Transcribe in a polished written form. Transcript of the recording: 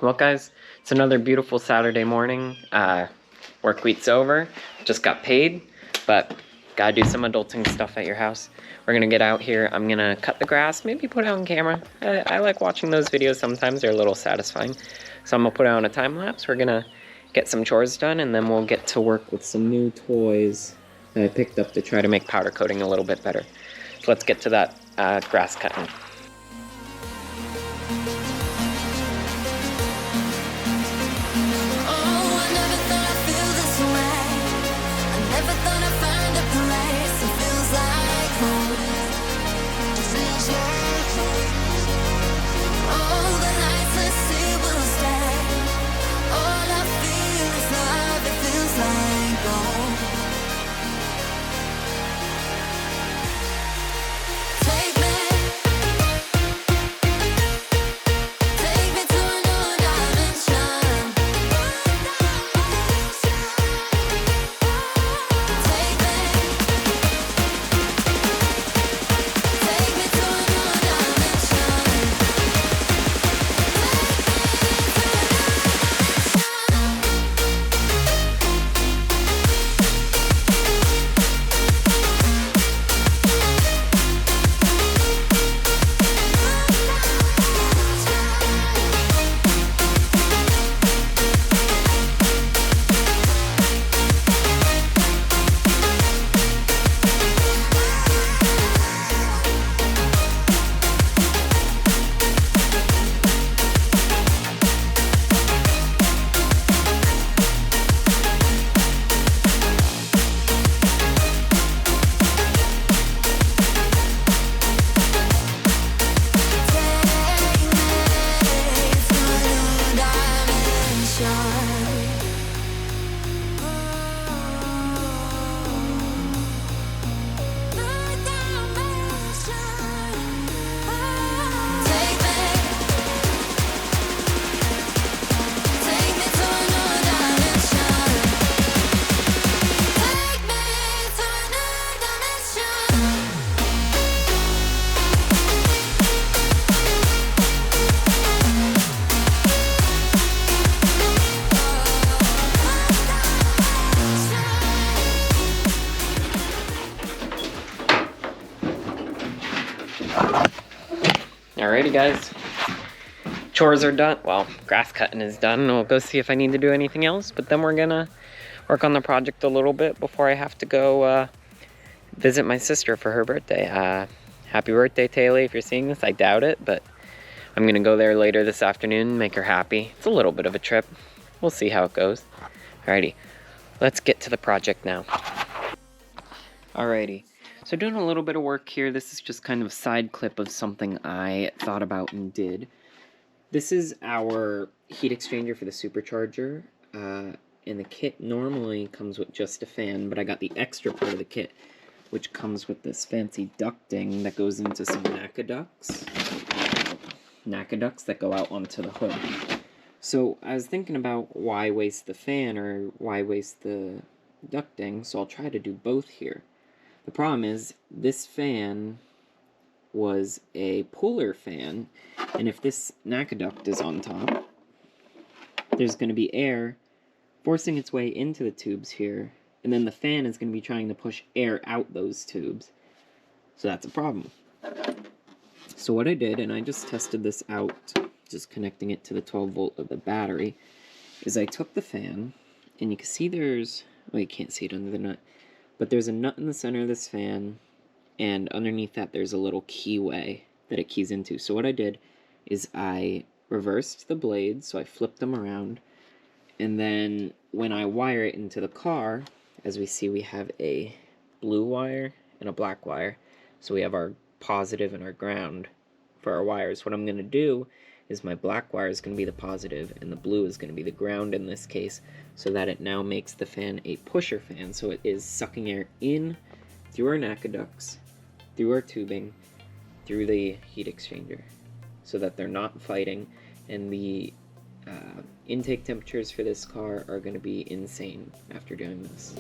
Well, guys, it's another beautiful Saturday morning. Work week's over. Just got paid, but gotta do some adulting stuff at your house. We're gonna get out here. I'm gonna cut the grass, maybe put it on camera. I like watching those videos sometimes. They're a little satisfying. So I'm gonna put it on a time lapse. We're gonna get some chores done, and then we'll get to work with some new toys that I picked up to try to make powder coating a little bit better. So let's get to that grass cutting. Alrighty, guys. Chores are done. Well, grass cutting is done. We'll go see if I need to do anything else, but then we're gonna work on the project a little bit before I have to go visit my sister for her birthday. Happy birthday, Taylor, if you're seeing this. I doubt it, but I'm gonna go there later this afternoon, make her happy. It's a little bit of a trip. We'll see how it goes. Alrighty, let's get to the project now. Alrighty. So doing a little bit of work here. This is just kind of a side clip of something I thought about and did. This is our heat exchanger for the supercharger. And the kit normally comes with just a fan, but I got the extra part of the kit, which comes with this fancy ducting that goes into some NACA ducts that go out onto the hood. So I was thinking about why waste the fan or why waste the ducting, so I'll try to do both here. The problem is, this fan was a puller fan, and if this NACA duct is on top, there's going to be air forcing its way into the tubes here, and then the fan is going to be trying to push air out those tubes. So that's a problem. So what I did, and I just tested this out, just connecting it to the 12 volt of the battery, is I took the fan, and you can see there's, well, you can't see it under the nut, but there's a nut in the center of this fan, and underneath that there's a little keyway that it keys into. So what I did is I reversed the blades, so I flipped them around, and then when I wire it into the car, as we see, we have a blue wire and a black wire. So we have our positive and our ground for our wires. What I'm going to do is my black wire is going to be the positive and the blue is going to be the ground in this case, so that it now makes the fan a pusher fan. So it is sucking air in through our NACA ducts, through our tubing, through the heat exchanger, so that they're not fighting, and the intake temperatures for this car are going to be insane after doing this.